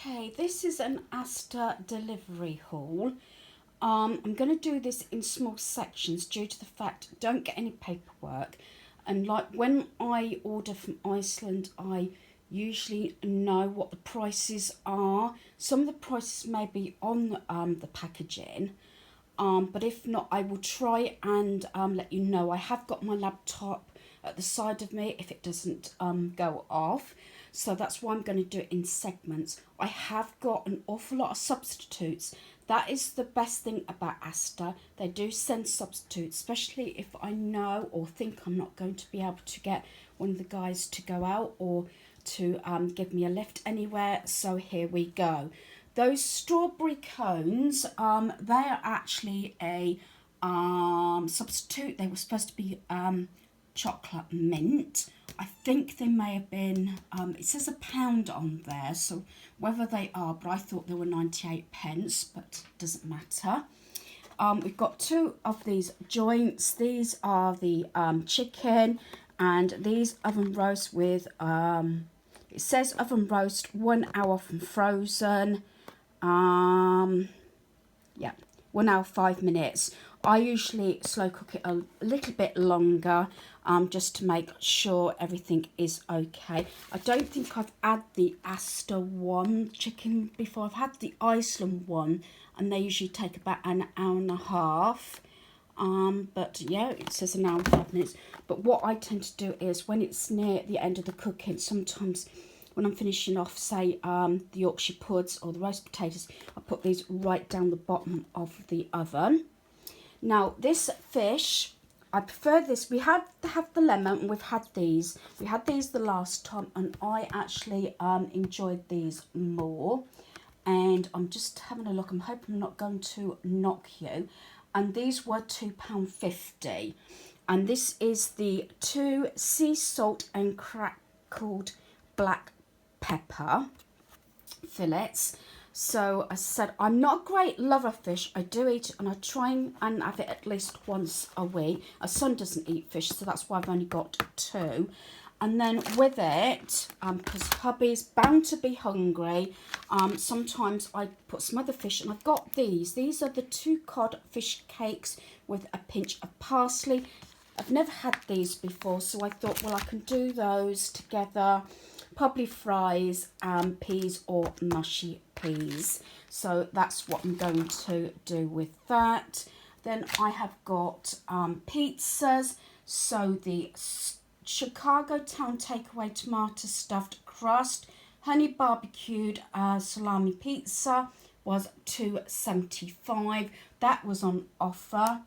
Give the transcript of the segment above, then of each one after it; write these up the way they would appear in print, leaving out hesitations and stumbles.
Okay, this is an Asda delivery haul. I'm going to do this in small sections due to the fact I don't get any paperwork. And like when I order from Iceland, I usually know what the prices are. Some of the prices may be on the packaging. But if not, I will try and let you know. I have got my laptop at the side of me if it doesn't go off. So that's why I'm going to do it in segments. I have got an awful lot of substitutes. That is the best thing about Asda. They do send substitutes, especially if I know or think I'm not going to be able to get one of the guys to go out or to give me a lift anywhere. So here we go. Those strawberry cones, they are actually a substitute. They were supposed to be chocolate mint. I think they may have been, it says £1 on there, so whether they are, but I thought they were 98 pence, but it doesn't matter. We've got two of these joints. These are the chicken, and these oven roast with, it says oven roast 1 hour from frozen. Yeah, 1 hour 5 minutes. I usually slow cook it a little bit longer, just to make sure everything is okay. I don't think I've had the Asda one chicken before. I've had the Iceland one, and they usually take about an hour and a half. But yeah, it says an hour and 5 minutes. But what I tend to do is when it's near the end of the cooking, sometimes when I'm finishing off, say, the Yorkshire puds or the roast potatoes, I put these right down the bottom of the oven. Now, this fish, I prefer this. We had to have the lemon, and we've had these. We had these the last time, and I actually enjoyed these more. And I'm just having a look. I'm hoping I'm not going to knock you. And these were £2.50. And this is the 2 sea salt and crackled black pepper fillets. So I said, I'm not a great lover of fish. I do eat it, and I try and have it at least once a week. Our son doesn't eat fish, so that's why I've only got 2. And then with it, because hubby's bound to be hungry, sometimes I put some other fish, and I've got these. These are the 2 cod fish cakes with a pinch of parsley. I've never had these before, so I thought, well, I can do those together. Probably fries, peas or mushy peas. So that's what I'm going to do with that. Then I have got pizzas. So the Chicago Town Takeaway tomato stuffed crust, honey barbecued salami pizza was $2.75. That was on offer.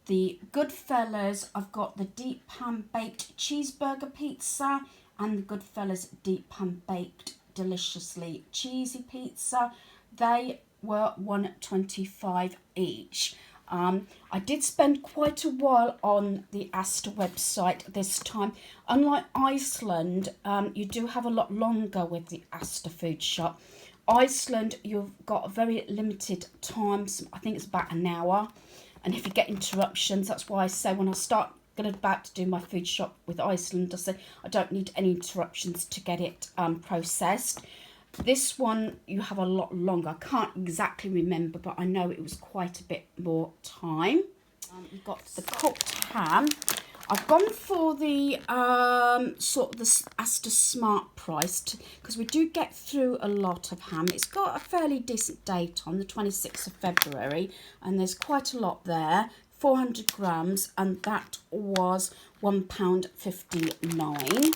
The Goodfellas, I've got the deep pan baked cheeseburger pizza and the Goodfellas deep pan baked deliciously cheesy pizza. They were $1.25 each. I did spend quite a while on the Asda website this time. Unlike Iceland, you do have a lot longer with the Asda food shop. Iceland, you've got a very limited time. I think it's about an hour. And if you get interruptions, that's why I say when I start about to do my food shop with Iceland, I say I don't need any interruptions to get it processed. This one you have a lot longer. I can't exactly remember, but I know it was quite a bit more time. We've got the cooked ham. I've gone for the sort of the Asda Smart price because we do get through a lot of ham. It's got a fairly decent date on the 26th of February, and there's quite a lot there. 400 grams, and that was £1.59.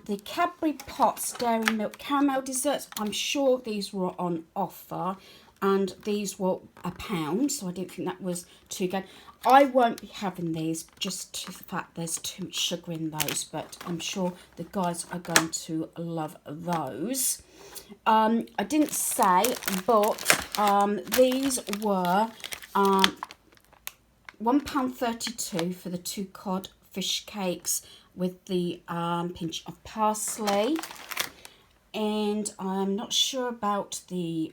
The Cadbury Potts Dairy Milk Caramel Desserts, I'm sure these were on offer, and these were £1, so I don't think that was too good. I won't be having these just to the fact there's too much sugar in those, but I'm sure the guys are going to love those. I didn't say, but these were £1.32 for the 2 cod fish cakes with the pinch of parsley. And I'm not sure about the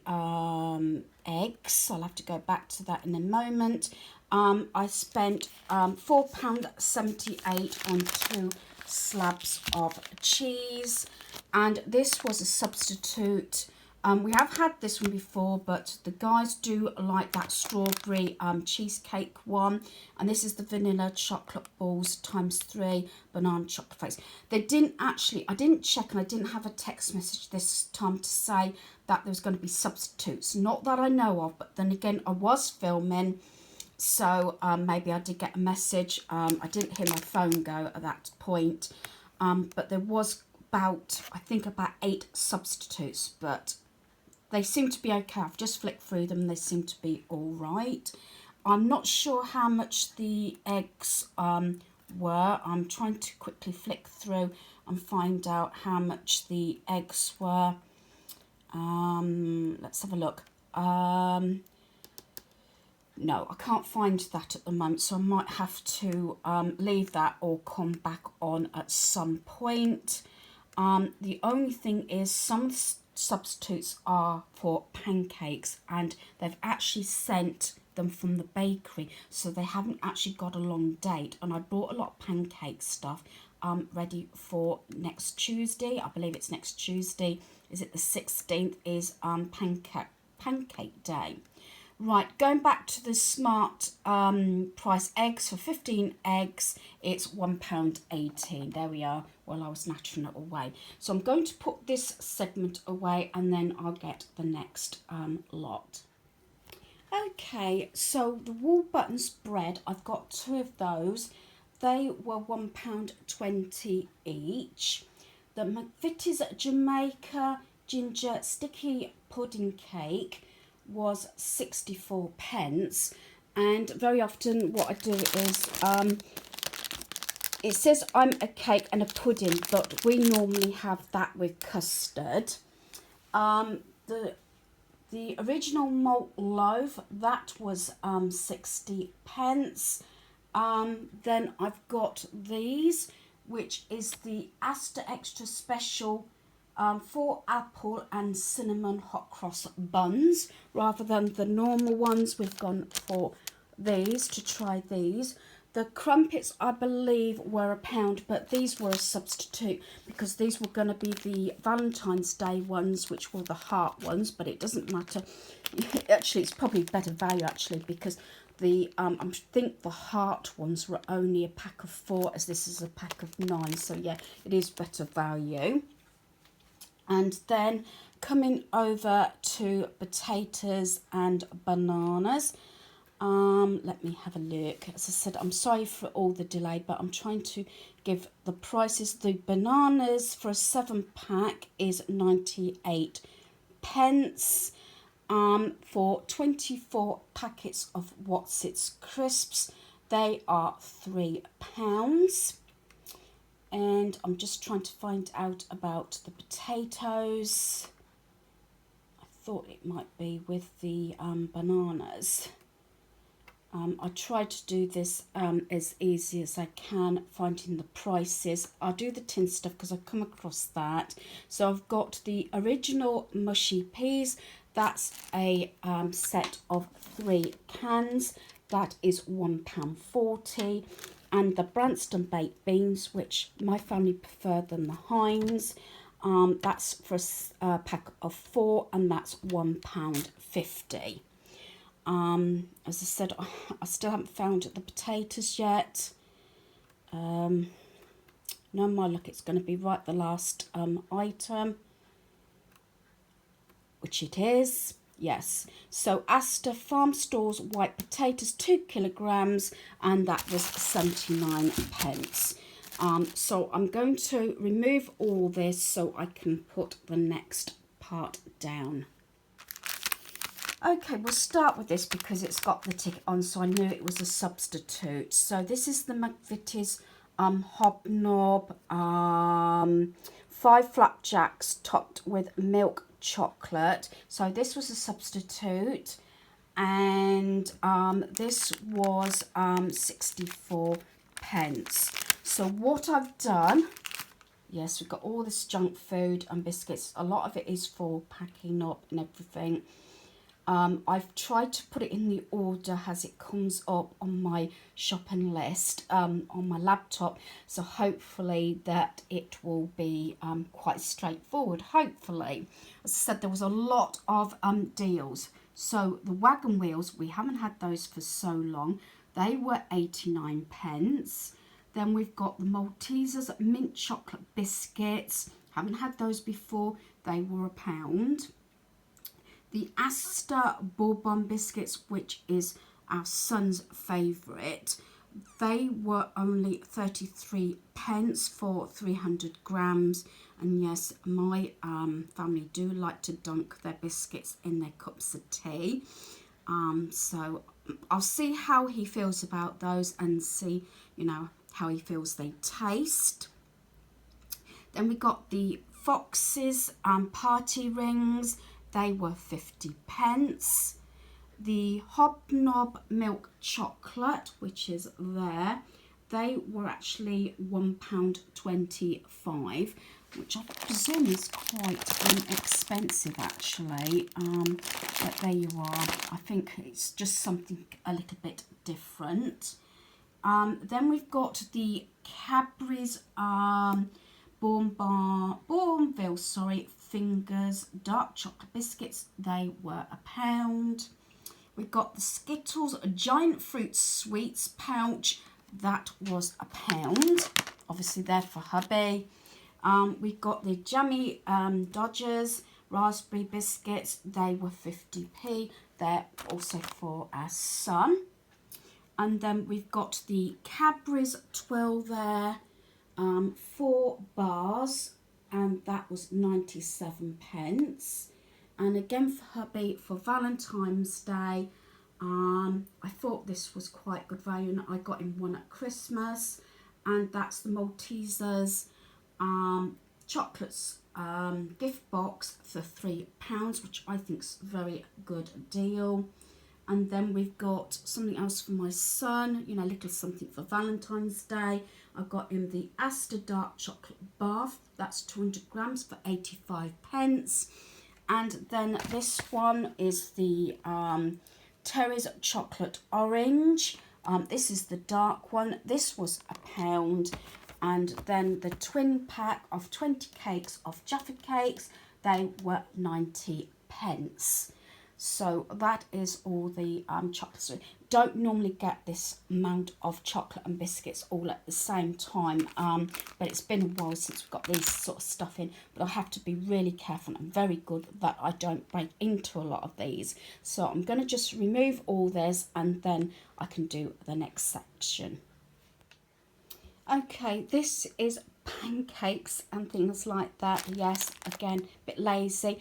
eggs. I'll have to go back to that in a moment. I spent £4.78 on 2 slabs of cheese. And this was a substitute We have had this one before, but the guys do like that strawberry cheesecake one. And this is the vanilla chocolate balls ×3 banana chocolate flakes. They didn't actually, I didn't check, and I didn't have a text message this time to say that there was going to be substitutes. Not that I know of, but then again, I was filming, so maybe I did get a message. I didn't hear my phone go at that point, but there was about, I think about 8 substitutes, but they seem to be okay. I've just flicked through them. They seem to be all right. I'm not sure how much the eggs were. I'm trying to quickly flick through and find out how much the eggs were. Let's have a look. No, I can't find that at the moment, so I might have to leave that or come back on at some point. The only thing is some substitutes are for pancakes, and they've actually sent them from the bakery, so they haven't actually got a long date. And I bought a lot of pancake stuff ready for next Tuesday. I believe it's next Tuesday. Is it the 16th? Is pancake day. Right, going back to the smart price eggs. For 15 eggs, it's £1.18. There we are, while I was nattering it away. So I'm going to put this segment away, and then I'll get the next lot. Okay, so the Wool Buttons bread, I've got 2 of those. They were £1.20 each. The McVitie's Jamaica Ginger Sticky Pudding Cake was 64 pence. And very often what I do is it says I'm a cake and a pudding, but we normally have that with custard. The original malt loaf, that was 60 pence. Then I've got these, which is the Asda Extra Special 4 apple and cinnamon hot cross buns. Rather than the normal ones, we've gone for these to try these. The crumpets, I believe, were £1, but these were a substitute because these were going to be the Valentine's Day ones, which were the heart ones, but it doesn't matter. Actually, it's probably better value, actually, because the I think the heart ones were only a pack of 4, as this is a pack of 9. So, yeah, it is better value. And then coming over to potatoes and bananas. Let me have a look. As I said, I'm sorry for all the delay, but I'm trying to give the prices. The bananas for a 7-pack is 98 pence. For 24 packets of What's Its Crisps, they are £3. And I'm just trying to find out about the potatoes. I thought it might be with the bananas. I try to do this as easy as I can, finding the prices. I'll do the tin stuff because I've come across that. So I've got the original mushy peas. That's a set of 3 cans. That is £1.40. And the Branston baked beans, which my family prefer than the Heinz. That's for a pack of 4, and that's £1.50. As I said, I still haven't found the potatoes yet. No, my luck, it's going to be right the last item, which it is. Yes, so Asda Farm Stores white potatoes, 2 kilograms, and that was 79 pence. So I'm going to remove all this so I can put the next part down. Okay, we'll start with this because it's got the ticket on, so I knew it was a substitute. So this is the McVitie's Hobnob 5 flapjacks topped with milk chocolate. So this was a substitute, and this was 64 pence. So what I've done, yes, we've got all this junk food and biscuits. A lot of it is for packing up and everything. I've tried to put it in the order as it comes up on my shopping list on my laptop, so hopefully that it will be quite straightforward, hopefully. As I said, there was a lot of deals. So the wagon wheels, we haven't had those for so long. They were 89 pence. Then we've got the Maltesers mint chocolate biscuits. Haven't had those before. They were £1. The Asda bourbon biscuits, which is our son's favourite, they were only 33 pence for 300 grams. And yes, my family do like to dunk their biscuits in their cups of tea. So I'll see how he feels about those and see, how he feels they taste. Then we got the Fox's party rings. They were 50 pence. The Hobnob milk chocolate, which is there, they were actually £1.25, which I presume is quite expensive actually. But there you are. I think it's just something a little bit different. Then we've got the Cadbury's Bournville, Fingers dark chocolate biscuits. They were £1. We've got the Skittles giant fruit sweets pouch. That was £1. Obviously they're for hubby. We've got the Jammy Dodgers raspberry biscuits. They were 50p. They're also for our son. And then we've got the Cadbury's Twirl there, 4 bars, and that was 97 pence. And again for hubby for Valentine's Day, I thought this was quite good value, and I got him one at Christmas, and that's the Maltesers chocolates gift box for £3, which I think's a very good deal. And then we've got something else for my son, a little something for Valentine's Day. I got him the Asda dark chocolate bath. That's 200 grams for 85 pence. And then this one is the Terry's chocolate orange. This is the dark one. This was £1. And then the twin pack of 20 cakes of Jaffa cakes. They were 90 pence. So that is all the chocolates. Don't normally get this amount of chocolate and biscuits all at the same time, but it's been a while since we've got these sort of stuff in, but I have to be really careful and very good that I don't break into a lot of these. So I'm going to just remove all this and then I can do the next section. Okay, this is pancakes and things like that. Yes, again, a bit lazy.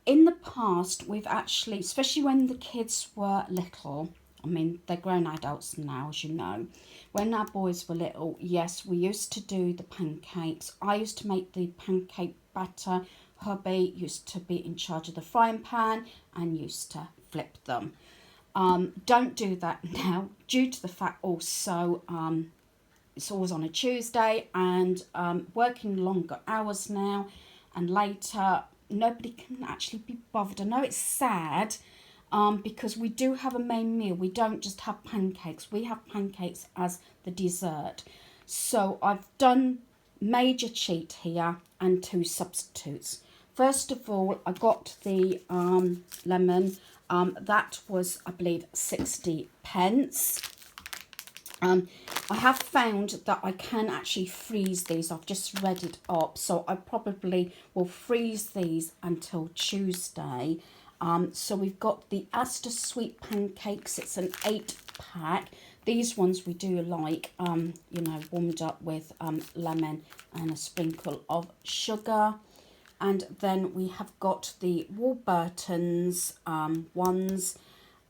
In the past, we've actually, especially when the kids were little, I mean, they're grown adults now, as you know. When our boys were little, yes, we used to do the pancakes. I used to make the pancake batter. Hubby used to be in charge of the frying pan and used to flip them. Don't do that now, due to the fact also it's always on a Tuesday and working longer hours now and later. Nobody can actually be bothered. I know it's sad because we do have a main meal. We don't just have pancakes. We have pancakes as the dessert. So I've done major cheat here and 2 substitutes. First of all, I got the lemon. That was, I believe, 60 pence. I have found that I can actually freeze these. I've just read it up, so I probably will freeze these until Tuesday. So we've got the Asda sweet pancakes. It's an 8-pack. These ones we do like, warmed up with lemon and a sprinkle of sugar. And then we have got the Warburton's ones.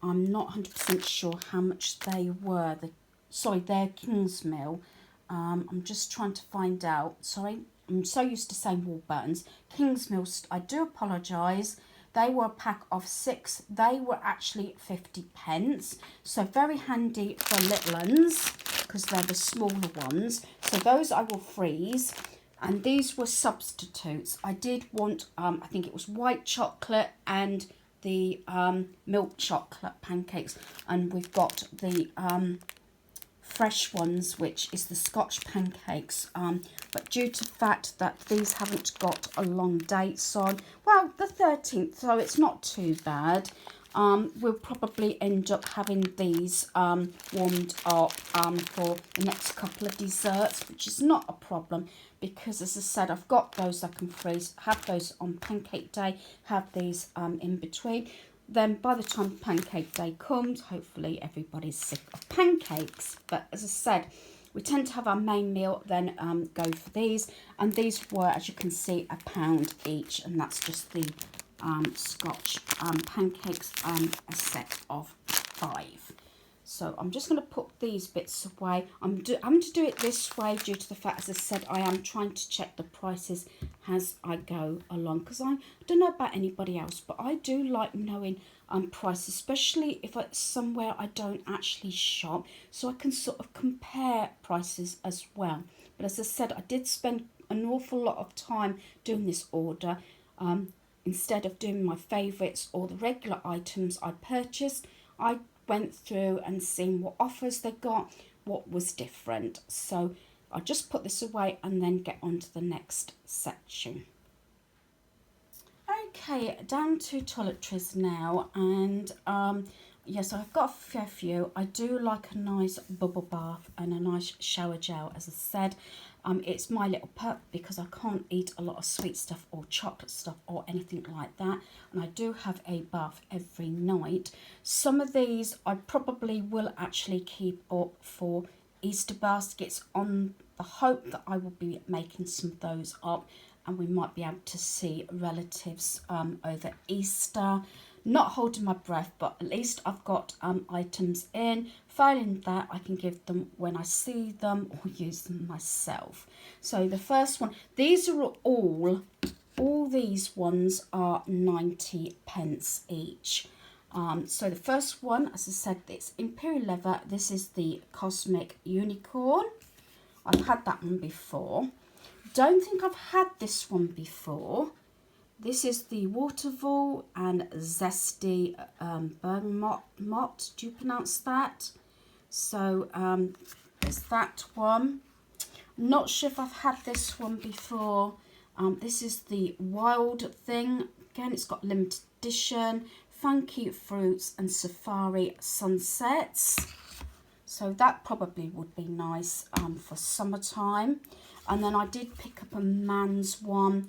I'm not 100% sure how much they were. They're Kingsmill. I'm just trying to find out. Sorry, I'm so used to saying Warburton's. Kingsmill, I do apologise. They were a pack of 6. They were actually 50 pence. So very handy for little ones because they're the smaller ones. So those I will freeze. And these were substitutes. I did want, I think it was white chocolate and the milk chocolate pancakes, and we've got the fresh ones, which is the Scotch pancakes, but due to the fact that these haven't got a long dates on, well, the 13th, so it's not too bad. We'll probably end up having these warmed up for the next couple of desserts, which is not a problem, because as I said, I've got those I can freeze, have those on pancake day, have these in between. Then by the time pancake day comes, hopefully everybody's sick of pancakes. But as I said, we tend to have our main meal, then go for these. And these were, as you can see, £1 each. And that's just the Scotch pancakes, a set of 5. So I'm just going to put these bits away. I'm having to do it this way due to the fact, as I said, I am trying to check the prices as I go along. Because I don't know about anybody else, but I do like knowing prices, especially if it's somewhere I don't actually shop. So I can sort of compare prices as well. But as I said, I did spend an awful lot of time doing this order. Instead of doing my favourites or the regular items I purchased, I went through and seen what offers they got, what was different. So I'll just put this away and then get on to the next section. Okay, down to toiletries now, and yes, I've got a fair few. I do like a nice bubble bath and a nice shower gel, as I said. It's my little perk because I can't eat a lot of sweet stuff or chocolate stuff or anything like that. And I do have a bath every night. Some of these I probably will actually keep up for Easter baskets, on the hope that I will be making some of those up. And we might be able to see relatives over Easter. Not holding my breath, but at least I've got items in. Failing that, I can give them when I see them or use them myself. So the first one, these are all these ones are 90 pence each. So the first one, as I said, it's Imperial Leather. This is the Cosmic Unicorn. I've had that one before. Don't think I've had this one before. This is the Waterfall and Zesty Bergamot. Do you pronounce that? So there's that one. Not sure if I've had this one before. This is the Wild Thing. Again, it's got limited edition. Funky Fruits and Safari Sunsets. So that probably would be nice for summertime. And then I did pick up a man's one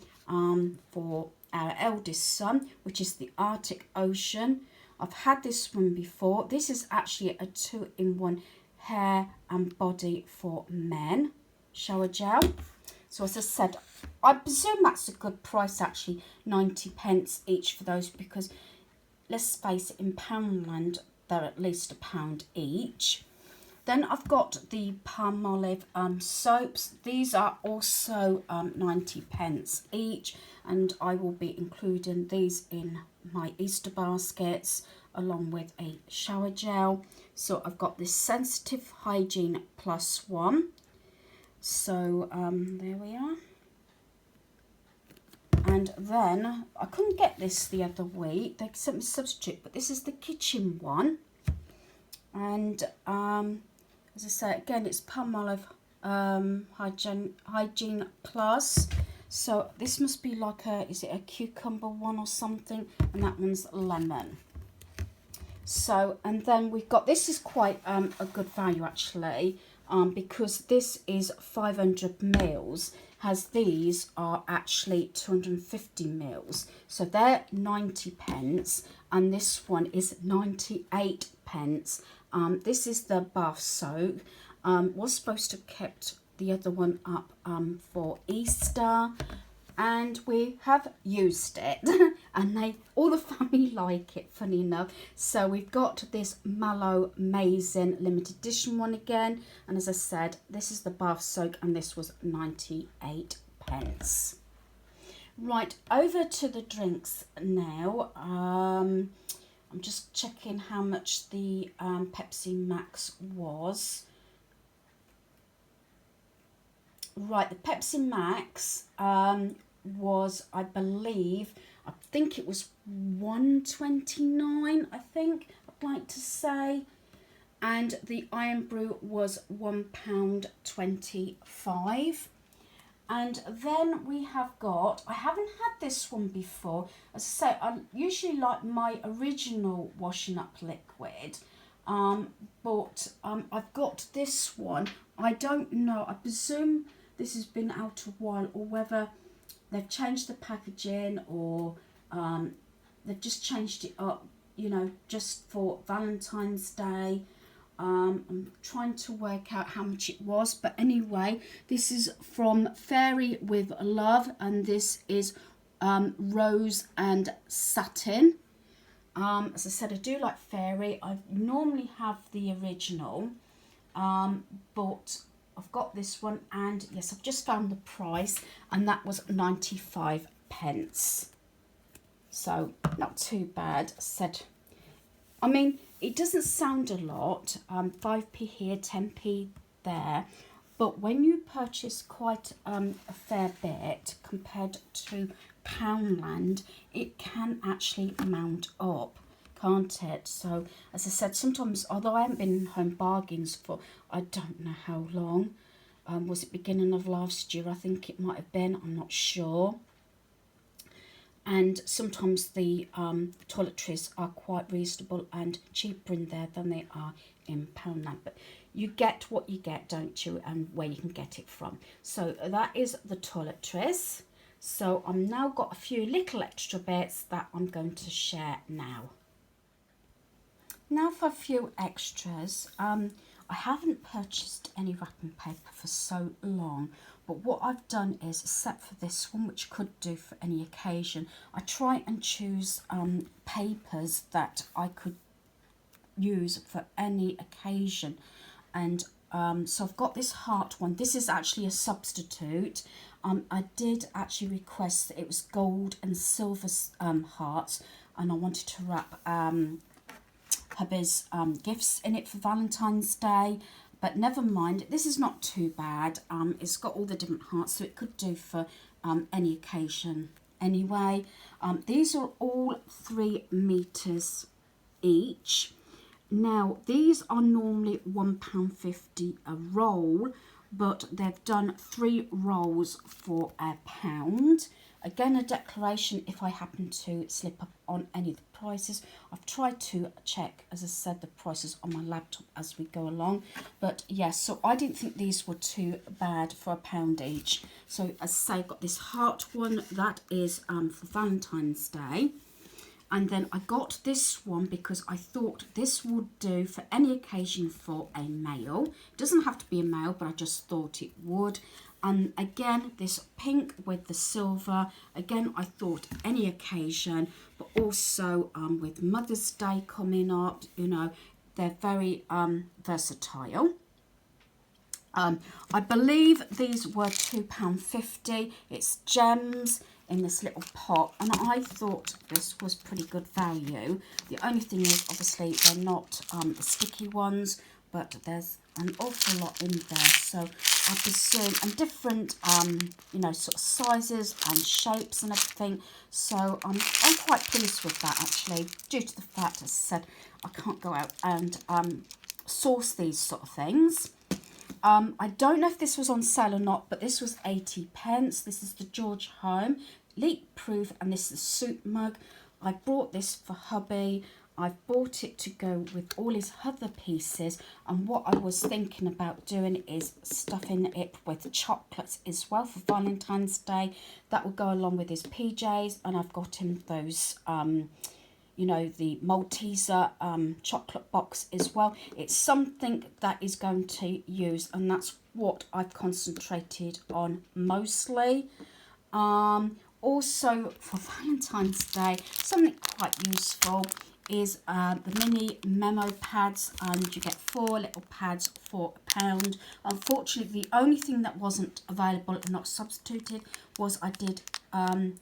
for our eldest son, which is the Arctic Ocean. I've had this one before. This is actually a 2-in-1 hair and body for men shower gel. So as I said, I presume that's a good price actually, 90 pence each for those, because let's face it, in Poundland they're at least £1 each. Then I've got the Palmolive soaps. These are also 90 pence each, and I will be including these in my Easter baskets along with a shower gel. So I've got this Sensitive Hygiene Plus one. So there we are. And then I couldn't get this the other week. They sent me a substitute, but this is the kitchen one. And as I say, again, it's Palmolive Hygiene Plus. So this must be like is it a cucumber one or something? And that one's lemon. So, and then we've got, this is quite a good value actually, because this is 500 mils, as these are actually 250 mils. So they're 90 pence, and this one is 98 pence. This is the bath soak. Was supposed to have kept the other one up for Easter, and we have used it and all the family like it, funny enough. So we've got this Mallow Amazing limited edition one again, and as I said, this is the bath soak, and this was 98 pence. Right, over to the drinks now. I'm just checking how much the Pepsi Max was. Right, the Pepsi Max was, I believe, I think it was £1.29, I think I'd like to say. And the Iron Brew was £1.25. And then we have got, I haven't had this one before. As I say, I usually like my original washing up liquid. But I've got this one. I don't know, I presume this has been out a while, or whether they've changed the packaging, or they've just changed it up, you know, just for Valentine's Day. I'm trying to work out how much it was, but anyway, this is from Fairy with Love, and this is rose and satin. As I said, I do like Fairy. I normally have the original, but I've got this one, and yes, I've just found the price, and that was 95 pence. So not too bad. I said, I mean, it doesn't sound a lot, 5p here, 10p there, but when you purchase quite a fair bit compared to Poundland, it can actually mount up, can't it? So, as I said, sometimes, although I haven't been in home bargains for, I don't know how long, was it beginning of last year? I think it might have been, I'm not sure. And sometimes the toiletries are quite reasonable and cheaper in there than they are in Poundland. But you get what you get, don't you, and where you can get it from. So that is the toiletries. So I've now got a few little extra bits that I'm going to share now. Now for a few extras. I haven't purchased any wrapping paper for so long, but what I've done is, except for this one, which could do for any occasion, I try and choose papers that I could use for any occasion. And so I've got this heart one. This is actually a substitute. I did actually request that it was gold and silver hearts, and I wanted to wrap hubby's gifts in it for Valentine's Day, but never mind, this is not too bad. It's got all the different hearts, so it could do for any occasion anyway. These are all 3 meters each. Now these are normally £1.50 a roll, but they've done 3 rolls for £1. Again, a declaration if I happen to slip up on any of the prices. I've tried to check, as I said, the prices on my laptop as we go along. But yes, so I didn't think these were too bad for £1 each. So as I say, I've got this heart one that is for Valentine's Day. And then I got this one because I thought this would do for any occasion for a male. It doesn't have to be a male, but I just thought it would. And again, this pink with the silver, again, I thought any occasion, but also with Mother's Day coming up, you know, they're very versatile. I believe these were £2.50. It's gems in this little pot, and I thought this was pretty good value. The only thing is, obviously, they're not the sticky ones, but there's an awful lot in there, so I presume, and different you know, sort of sizes and shapes and everything. So I'm quite pleased with that, actually, due to the fact, as I said, I can't go out and source these sort of things. I don't know if this was on sale or not, but this was 80 pence. This is the George Home leak proof, and this is a soup mug. I bought this for hubby. I've bought it to go with all his other pieces, and what I was thinking about doing is stuffing it with chocolates as well for Valentine's Day. That will go along with his PJs, and I've got him those you know, the Malteser chocolate box as well. It's something that is going to use, and that's what I've concentrated on mostly. Also for Valentine's Day, something quite useful is the mini memo pads, and you get 4 little pads for £1. Unfortunately, the only thing that wasn't available and not substituted was I did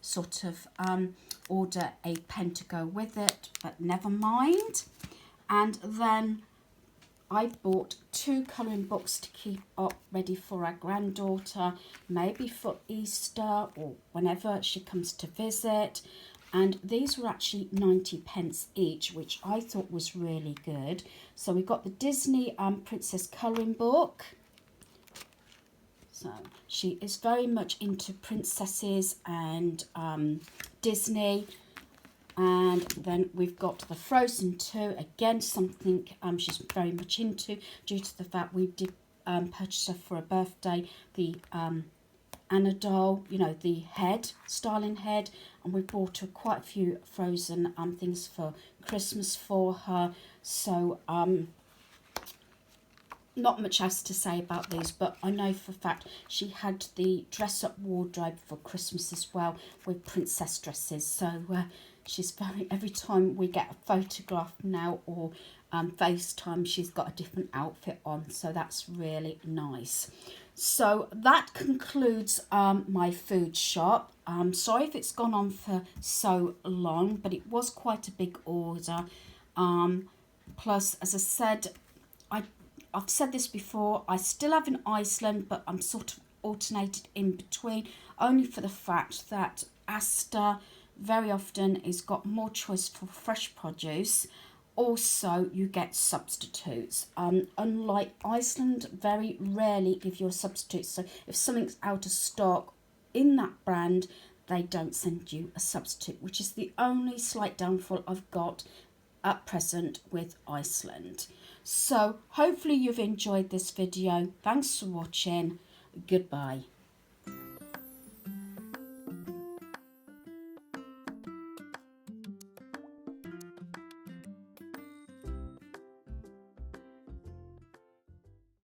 sort of order a pen to go with it, but never mind. And then I bought 2 colouring books to keep up ready for our granddaughter, maybe for Easter or whenever she comes to visit. and these were actually 90p each, which I thought was really good. So we got the Disney Princess colouring book. So she is very much into princesses and Disney. And then we've got the Frozen 2, again something she's very much into, due to the fact we did purchase her for a birthday, the Anna doll, you know, the head, styling head, and we bought her quite a few Frozen things for Christmas for her. So not much else to say about these, but I know for a fact she had the dress-up wardrobe for Christmas as well with princess dresses. So she's every time we get a photograph now or FaceTime, she's got a different outfit on, so that's really nice. So that concludes my food shop. Sorry if it's gone on for so long, but it was quite a big order. Plus, as I said, I've said this before, I still have in Iceland, but I'm sort of alternated in between, only for the fact that Asda very often has got more choice for fresh produce. Also, you get substitutes. Unlike Iceland, very rarely give you a substitute. So if something's out of stock in that brand, they don't send you a substitute, which is the only slight downfall I've got at present with Iceland. So hopefully you've enjoyed this video. Thanks for watching. Goodbye.